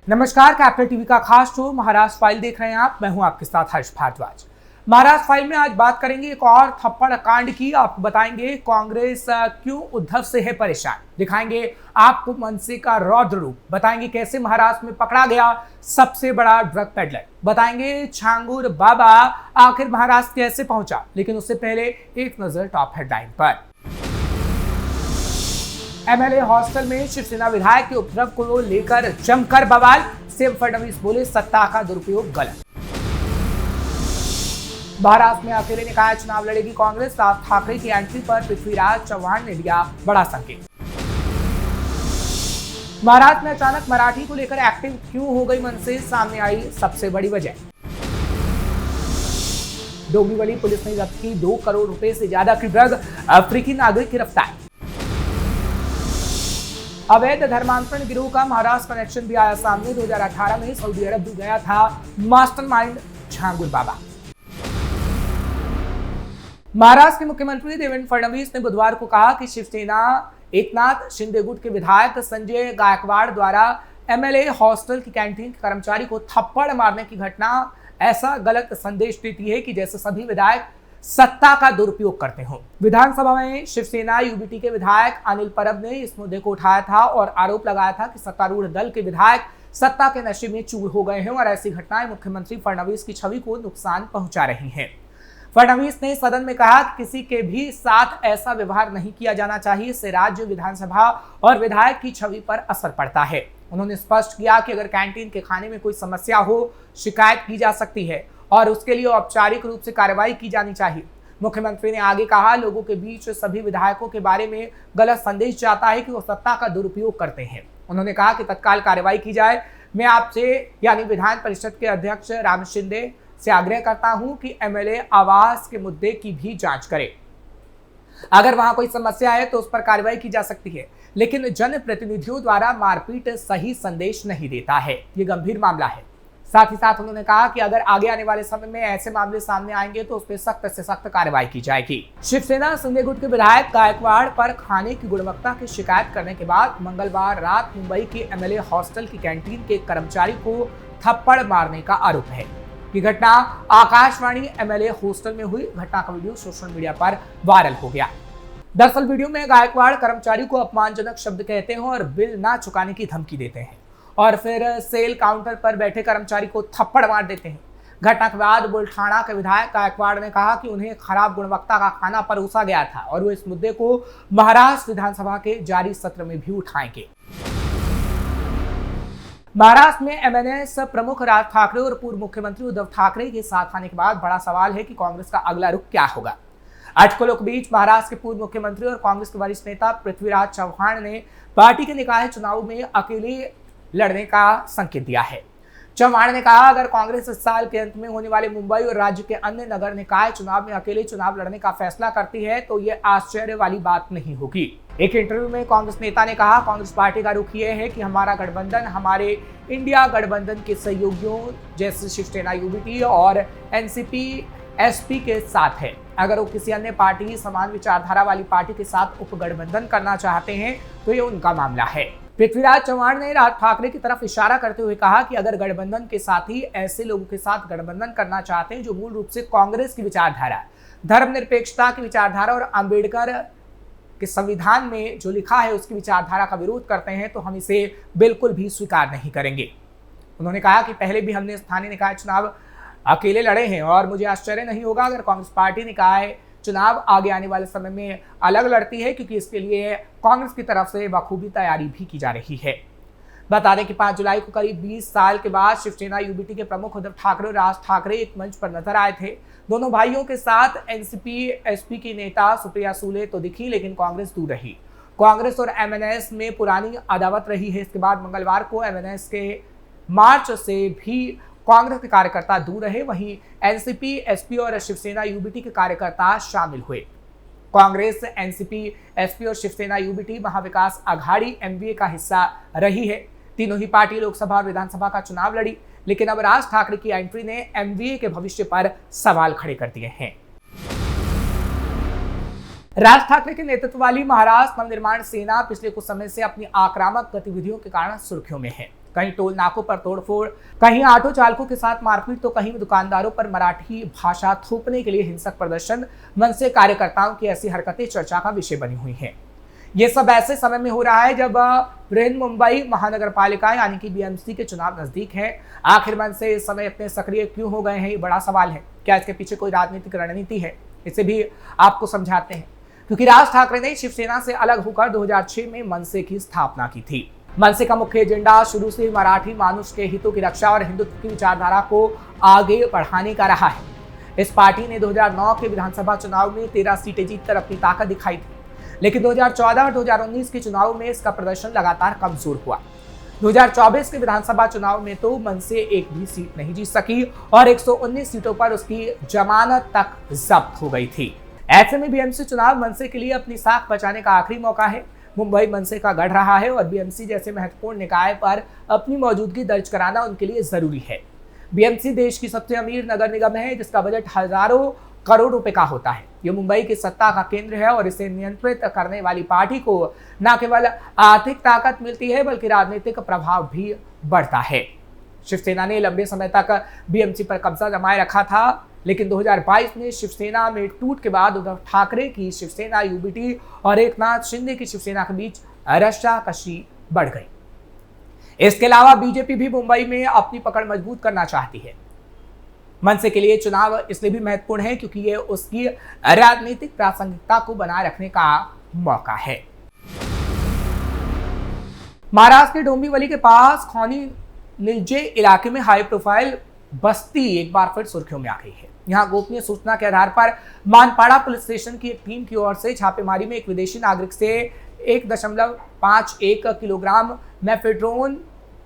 नमस्कार, capital TV का खास शो महाराष्ट्र फाइल देख रहे हैं आप। मैं हूं आपके साथ हर्ष भारद्वाज। महाराष्ट्र फाइल में आज बात करेंगे एक और थप्पड़ कांड की। आपको बताएंगे कांग्रेस क्यों उद्धव से है परेशान, दिखाएंगे आपको मनसे का रौद्र रूप, बताएंगे कैसे महाराष्ट्र में पकड़ा गया सबसे बड़ा ड्रग पेडलर, बताएंगे छांगुर बाबा आखिर महाराष्ट्र कैसे पहुंचा। लेकिन उससे पहले एक नजर टॉप हेडलाइन पर। एमएलए हॉस्टल में शिवसेना विधायक के उपद्रव को लेकर जमकर बवाल, सीएम फडणवीस बोले सत्ता का दुरुपयोग गलत। महाराष्ट्र में अकेले निकाय चुनाव लड़ेगी कांग्रेस, राज ठाकरे की एंट्री पर पृथ्वीराज चव्हाण ने दिया बड़ा संकेत। महाराष्ट्र में अचानक मराठी को लेकर एक्टिव क्यों हो गई मनसे, सामने आई सबसे बड़ी वजह। डोंबिवली पुलिस ने जब्त की 2 करोड़ रुपए से ज्यादा की ड्रग, अफ्रीकी नागरिक गिरफ्तार। अवैध धर्मांतरण गिरोह का महाराष्ट्र कनेक्शन भी आया सामने। 2018 में सऊदी अरब भी गया था मास्टरमाइंड छांगुर बाबा। महाराष्ट्र के मुख्यमंत्री देवेंद्र फडणवीस ने बुधवार को कहा कि शिवसेना एकनाथ शिंदे गुट के विधायक संजय गायकवाड़ द्वारा एमएलए हॉस्टल की कैंटीन के कर्मचारी को थप्पड़ मारने की घटना ऐसा गलत संदेश देती है कि जैसे सभी विधायक सत्ता का दुरुपयोग करते हो। विधानसभा में शिवसेना यूबीटी के विधायक अनिल परब ने इस मुद्दे को उठाया था और आरोप लगाया था कि सत्तारूढ़ दल के विधायक सत्ता के नशे में चूर हो गए हैं और ऐसी घटनाएं मुख्यमंत्री फडणवीस की छवि को नुकसान पहुंचा रही हैं। फडणवीस ने सदन में कहा कि किसी के भी साथ ऐसा व्यवहार नहीं किया जाना चाहिए, इससे राज्य विधानसभा और विधायक की छवि पर असर पड़ता है। उन्होंने स्पष्ट किया कि अगर कैंटीन के खाने में कोई समस्या हो, शिकायत की जा सकती है और उसके लिए औपचारिक रूप से कार्रवाई की जानी चाहिए। मुख्यमंत्री ने आगे कहा, लोगों के बीच सभी विधायकों के बारे में गलत संदेश जाता है कि वो सत्ता का दुरुपयोग करते हैं। उन्होंने कहा कि तत्काल कार्रवाई की जाए। मैं आपसे यानी विधान परिषद के अध्यक्ष राम शिंदे से आग्रह करता हूं कि एमएलए आवास के मुद्दे की भी जांच करें। अगर वहां कोई समस्या है तो उस पर कार्रवाई की जा सकती है, लेकिन जनप्रतिनिधियों द्वारा मारपीट सही संदेश नहीं देता है। ये गंभीर मामला है। साथ ही साथ उन्होंने कहा कि अगर आगे आने वाले समय में ऐसे मामले सामने आएंगे तो उस पर सख्त से सख्त कार्रवाई की जाएगी। शिवसेना शिंदे गुट के विधायक गायकवाड़ पर खाने की गुणवत्ता की शिकायत करने के बाद मंगलवार रात मुंबई के एमएलए हॉस्टल की कैंटीन के कर्मचारी को थप्पड़ मारने का आरोप है। ये घटना आकाशवाणी एमएलए हॉस्टल में हुई। घटना का वीडियो सोशल मीडिया पर वायरल हो गया। दरअसल वीडियो में गायकवाड़ कर्मचारी को अपमानजनक शब्द कहते हैं और बिल ना चुकाने की धमकी देते हैं और फिर सेल काउंटर पर बैठे कर्मचारी को थप्पड़ मार देते हैं। घटना के बाद बुलढाणा के विधायक गायकवाड़ ने कहा कि उन्हें खराब गुणवत्ता का खाना परोसा गया था और वो इस मुद्दे को महाराष्ट्र विधानसभा के जारी सत्र में भी उठाएंगे। महाराष्ट्र में एमएनएस प्रमुख राज ठाकरे और पूर्व मुख्यमंत्री उद्धव ठाकरे के साथ आने के बाद बड़ा सवाल है कि कांग्रेस का अगला रुख क्या होगा। अटकलों के बीच महाराष्ट्र के पूर्व मुख्यमंत्री और कांग्रेस के वरिष्ठ नेता पृथ्वीराज चव्हाण ने पार्टी के निकाय चुनाव में अकेले लड़ने का संकेत दिया है। चव्हाण ने कहा, अगर कांग्रेस इस साल के अंत में होने वाले मुंबई और राज्य के अन्य नगर निकाय चुनाव में अकेले चुनाव लड़ने का फैसला करती है तो ये आश्चर्य वाली बात नहीं होगी। एक इंटरव्यू में कांग्रेस नेता ने कहा, कांग्रेस पार्टी का रुख ये है कि हमारा गठबंधन हमारे इंडिया गठबंधन के सहयोगियों जैसे शिवसेना यूबीटी और एनसीपी एसपी के साथ है। अगर वो किसी अन्य पार्टी समान विचारधारा वाली पार्टी के साथ उपगठबंधन करना चाहते हैं तो ये उनका मामला है। पृथ्वीराज चव्हाण ने राज ठाकरे की तरफ इशारा करते हुए कहा कि अगर गठबंधन के साथी ऐसे लोगों के साथ गठबंधन करना चाहते हैं जो मूल रूप से कांग्रेस की विचारधारा, धर्मनिरपेक्षता की विचारधारा और अंबेडकर के संविधान में जो लिखा है उसकी विचारधारा का विरोध करते हैं तो हम इसे बिल्कुल भी स्वीकार नहीं करेंगे। उन्होंने कहा कि पहले भी हमने स्थानीय निकाय चुनाव अकेले लड़े हैं और मुझे आश्चर्य नहीं होगा अगर कांग्रेस पार्टी निकाय चुनाव आगे आने वाले समय में अलग लड़ती है, क्योंकि इसके लिए कांग्रेस की तरफ से बखूबी तैयारी भी की जा रही है। बता दें कि 5 जुलाई को करीब 20 साल के बाद शिवसेना यूबीटी के प्रमुख उद्धव ठाकरे और राज ठाकरे एक मंच पर नजर आए थे। दोनों भाइयों के साथ एनसीपी एसपी की नेता सुप्रिया सुले तो दिखी, लेकिन कांग्रेस दूर रही। कांग्रेस और एमएनएस में पुरानी अदावत रही है। इसके बाद मंगलवार को एमएनएस के मार्च से भी कांग्रेस के कार्यकर्ता दूर रहे, वहीं एनसीपी एसपी और शिवसेना यूबीटी के कार्यकर्ता शामिल हुए। कांग्रेस, एनसीपी एसपी और शिवसेना यूबीटी महाविकास आघाड़ी एमवीए का हिस्सा रही है। तीनों ही पार्टी लोकसभा और विधानसभा का चुनाव लड़ी, लेकिन अब राज ठाकरे की एंट्री ने एमवीए के भविष्य पर सवाल खड़े कर दिए हैं। राज ठाकरे के नेतृत्व वाली महाराष्ट्र नवनिर्माण सेना पिछले कुछ समय से अपनी आक्रामक गतिविधियों के कारण सुर्खियों में है। कहीं टोल नाकों पर तोड़फोड़, कहीं ऑटो चालकों के साथ मारपीट तो कहीं दुकानदारों पर मराठी भाषा थोपने के लिए हिंसक प्रदर्शन। मनसे कार्यकर्ताओं की ऐसी हरकतें चर्चा का विषय बनी हुई हैं। ये सब ऐसे समय में हो रहा है जब बृहन्मुंबई महानगर पालिका यानी कि बीएमसी के चुनाव नजदीक है। आखिर मनसे इस समय इतने सक्रिय क्यों हो गए हैं, ये बड़ा सवाल है। क्या इसके पीछे कोई राजनीतिक रणनीति है? इसे भी आपको समझाते हैं। क्योंकि राज ठाकरे ने शिवसेना से अलग होकर 2006 में मनसे की स्थापना की थी। मनसे का मुख्य एजेंडा शुरू से मराठी मानुष के हितों की रक्षा और हिंदुत्व की विचारधारा को आगे बढ़ाने का रहा है। इस पार्टी ने 2009 के विधानसभा चुनाव में 13 सीटें जीतकर अपनी ताकत दिखाई थी, लेकिन 2014 और 2019 के चुनाव में इसका प्रदर्शन लगातार कमजोर हुआ। 2024 के विधानसभा चुनाव में तो मनसे एक भी सीट नहीं जीत सकी और 119 सीटों पर उसकी जमानत तक जब्त हो गई थी। ऐसे में बीएमसी चुनाव मनसे के लिए अपनी साख बचाने का आखिरी मौका है। मुंबई मनसे का गढ़ रहा है और बीएमसी जैसे महत्वपूर्ण निकाय पर अपनी मौजूदगी दर्ज कराना उनके लिए जरूरी है। बीएमसी देश की सबसे अमीर नगर निगम है, जिसका बजट हजारों करोड़ रुपए का होता है। ये मुंबई की सत्ता का केंद्र है और इसे नियंत्रित करने वाली पार्टी को न केवल आर्थिक ताकत मिलती है बल्कि राजनीतिक प्रभाव भी बढ़ता है। शिवसेना ने लंबे समय तक बीएमसी पर कब्जा जमाए रखा था, लेकिन 2022 में शिवसेना में टूट के बाद उद्धव ठाकरे की शिवसेना यूबीटी और एकनाथ शिंदे की शिवसेना के बीच रस्साकशी बढ़ गई। इसके अलावा बीजेपी भी मुंबई में अपनी पकड़ मजबूत करना चाहती है। मनसे के लिए चुनाव इसलिए भी महत्वपूर्ण है क्योंकि ये उसकी राजनीतिक प्रासंगिकता को बनाए रखने का मौका है। महाराष्ट्र के डोंबिवली के पास खौनी निलजे इलाके में हाई प्रोफाइल बस्ती एक बार फिर सुर्खियों में आ गई है। यहां गोपनीय सूचना के आधार पर मानपाड़ा पुलिस स्टेशन की एक टीम की ओर से छापेमारी में एक विदेशी नागरिक से 1.51 किलोग्राम मेफेड्रोन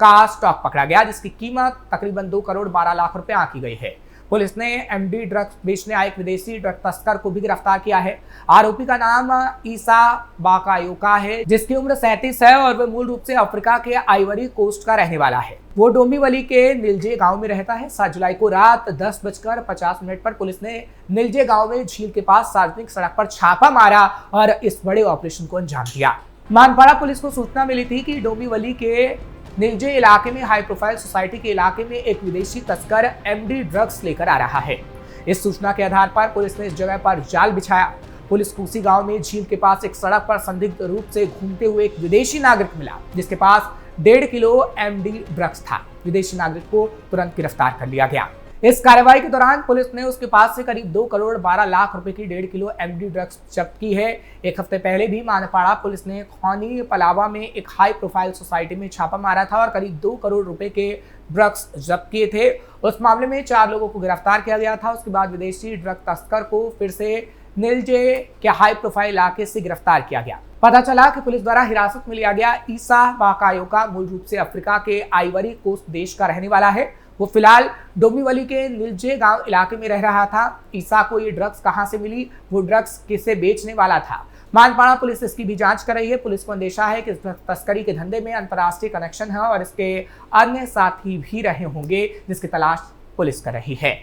का स्टॉक पकड़ा गया, जिसकी कीमत तकरीबन 2 करोड़ 12 लाख रुपए आंकी गई है। पुलिस ने एमडी ड्रग्स बेचने आए एक विदेशी ड्रग तस्कर को भी गिरफ्तार किया है। आरोपी का नाम ईसा बाकायोका है, जिसकी उम्र 37 है और वह मूल रूप से अफ्रीका के आइवरी कोस्ट का रहने वाला है। वो डोंबिवली के निलजे गांव में रहता है। 7 जुलाई को रात 10:50 पर पुलिस ने निलजे गांव में झील के पास सार्वजनिक सड़क पर छापा मारा और इस बड़े ऑपरेशन को अंजाम दिया। मानपाड़ा पुलिस को सूचना मिली थी कि डोंबिवली के निलजे इलाके में हाई प्रोफाइल सोसाइटी के इलाके में एक विदेशी तस्कर एमडी ड्रग्स लेकर आ रहा है। इस सूचना के आधार पर पुलिस ने इस जगह पर जाल बिछाया। पुलिस कुसी गांव में झील के पास एक सड़क पर संदिग्ध रूप से घूमते हुए एक विदेशी नागरिक मिला, जिसके पास 1.5 किलो एमडी ड्रग्स था। विदेशी नागरिक को तुरंत गिरफ्तार कर लिया गया। इस कार्रवाई के दौरान पुलिस ने उसके पास से करीब 2 करोड़ 12 लाख रुपए की 1.5 किलो एमडी ड्रग्स जब्त की है। एक हफ्ते पहले भी मानपाड़ा पुलिस ने खौनी पलावा में एक हाई प्रोफाइल सोसाइटी में छापा मारा था और करीब 2 करोड़ रुपए के ड्रग्स जब्त किए थे। उस मामले में 4 लोगों को गिरफ्तार किया गया था। उसके बाद विदेशी ड्रग तस्कर को फिर से निलजे के हाई प्रोफाइल इलाके से गिरफ्तार किया गया। पता चला कि पुलिस द्वारा हिरासत में लिया गया ईसा बाकायोका मूल रूप से अफ्रीका के आइवरी कोस्ट देश का रहने वाला है। वो फिलहाल डोंबिवली के निलजे गांव इलाके में रह रहा था। ईसा को ये ड्रग्स कहां से मिली, वो ड्रग्स किसे बेचने वाला था, मानपाड़ा पुलिस इसकी भी जांच कर रही है। पुलिस को अंदेशा है कि इस तस्करी के धंधे में अंतर्राष्ट्रीय कनेक्शन है और इसके अन्य साथी भी रहे होंगे, जिसकी तलाश पुलिस कर रही है।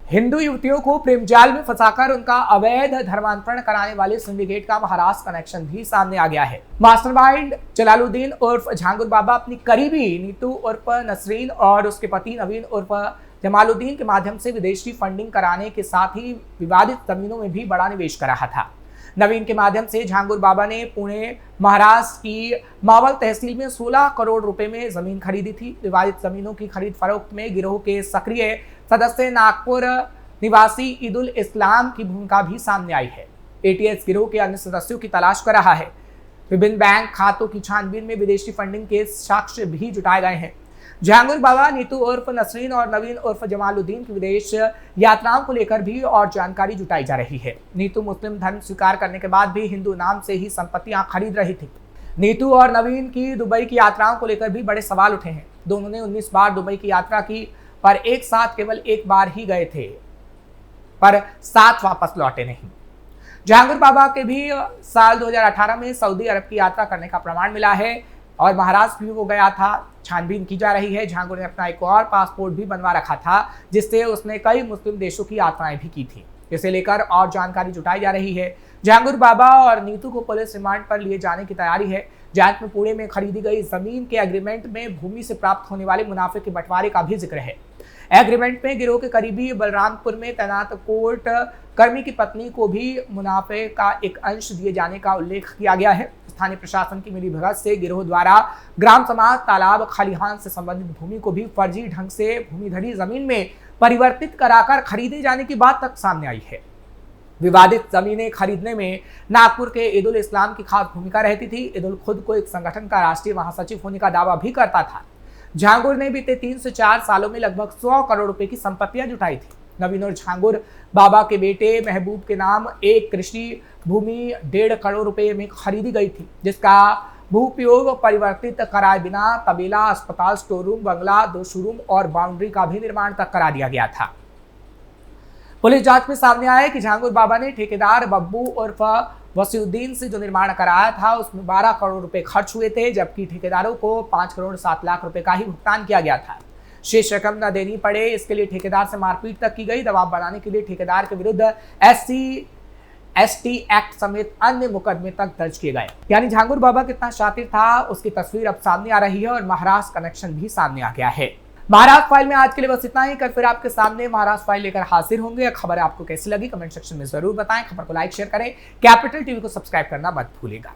हिंदू युवतियों को प्रेम जाल में फंसाकर उनका अवैध धर्मांतरण कराने वाले सिंडिकेट का महाराष्ट्र कनेक्शन भी सामने आ गया है। मास्टरमाइंड जलालुद्दीन उर्फ झांगुर बाबा अपनी करीबी नीतू उर्फ नसरीन और उसके पति नवीन उर्फ जमालुद्दीन के माध्यम से विदेशी फंडिंग कराने के साथ ही विवादित जमीनों में भी बड़ा निवेश कर रहा था। नवीन के माध्यम से झांगुर बाबा ने पुणे महाराष्ट्र की मावल तहसील में 16 करोड़ रुपए में जमीन खरीदी थी। विवादित जमीनों की खरीद फरोख्त में गिरोह के सक्रिय सदस्य नागपुर निवासी ईदुल इस्लाम की भूमिका भी सामने आई है। एटीएस गिरोह के अन्य सदस्यों की तलाश कर रहा है। विभिन्न बैंक खातों की छानबीन में विदेशी फंडिंग के साक्ष्य भी जुटाए गए हैं। झांगुर बाबा, नीतू उर्फ नसरीन और नवीन उर्फ जमालुद्दीन की विदेश यात्राओं को लेकर भी और जानकारी जुटाई जा रही है। नीतू मुस्लिम धर्म स्वीकार करने के बाद भी हिंदू नाम से ही संपत्तियां खरीद रही थी। नीतू और नवीन की दुबई की यात्राओं को लेकर भी बड़े सवाल उठे हैं। दोनों ने 19 बार दुबई की यात्रा की, पर एक साथ केवल एक बार ही गए थे, पर साथ वापस लौटे नहीं। झांगुर बाबा के भी साल 2018 में सऊदी अरब की यात्रा करने का प्रमाण मिला है और महाराष्ट्र भी वो गया था। छानबीन की जा रही है। झांगुर ने अपना एक और पासपोर्ट भी बनवा रखा था, जिससे उसने कई मुस्लिम देशों की यात्राएं भी की थी। इसे लेकर और जानकारी जुटाई जा रही है। झांगुर बाबा और नीतू को पुलिस रिमांड पर लिए जाने की तैयारी है। जांच में पुणे में खरीदी गई जमीन के एग्रीमेंट में भूमि से प्राप्त होने वाले मुनाफे के बंटवारे का भी जिक्र है। एग्रीमेंट में गिरोह के करीबी बलरामपुर में तैनात कोर्ट कर्मी की पत्नी को भी मुनाफे का एक अंश दिए जाने का उल्लेख किया गया है। स्थानीय प्रशासन की मिलीभगत से गिरोह द्वारा ग्राम समाज, तालाब, खलिहान से संबंधित भूमि को भी फर्जी ढंग से भूमिधरी जमीन में परिवर्तित कराकर खरीदे जाने की बात तक सामने आई है। विवादित जमीनें खरीदने में नागपुर के ईदुल इस्लाम की खास भूमिका रहती थी। ईदुल खुद को एक संगठन का राष्ट्रीय महासचिव होने का दावा भी करता था। झांगुर ने बीते 3 से 4 सालों में लगभग 100 करोड़ रुपए की संपत्तियां जुटाई थी। नवीन और झांगुर बाबा के बेटे महबूब के नाम एक कृषि भूमि 1.5 करोड़ रुपए में खरीदी गई थी, जिसका भूपयोग परिवर्तित कराए बिना तबेला, अस्पताल, स्टोर रूम, बंगला, 2 शोरूम और बाउंड्री का भी निर्माण तक करा दिया गया था। पुलिस जांच में सामने आया कि झांगुर बाबा ने ठेकेदार बब्बू उर्फ वसीउद्दीन से जो निर्माण कराया था उसमें 12 करोड़ रुपए खर्च हुए थे, जबकि ठेकेदारों को 5 करोड़ 7 लाख रुपए का ही भुगतान किया गया था। शेष रकम न देनी पड़े, इसके लिए ठेकेदार से मारपीट तक की गई। दबाव बनाने के लिए ठेकेदार के विरुद्ध SC/ST एक्ट समेत अन्य मुकदमे तक दर्ज किए गए। यानी झांगुर बाबा कितना शातिर था उसकी तस्वीर अब सामने आ रही है और महाराष्ट्र कनेक्शन भी सामने आ गया है। महाराष्ट्र फाइल में आज के लिए बस इतना ही। कल फिर आपके सामने महाराष्ट्र फाइल लेकर हाजिर होंगे। खबर आपको कैसी लगी कमेंट सेक्शन में जरूर बताएं। खबर को लाइक शेयर करें। कैपिटल टीवी को सब्सक्राइब करना मत भूलिएगा।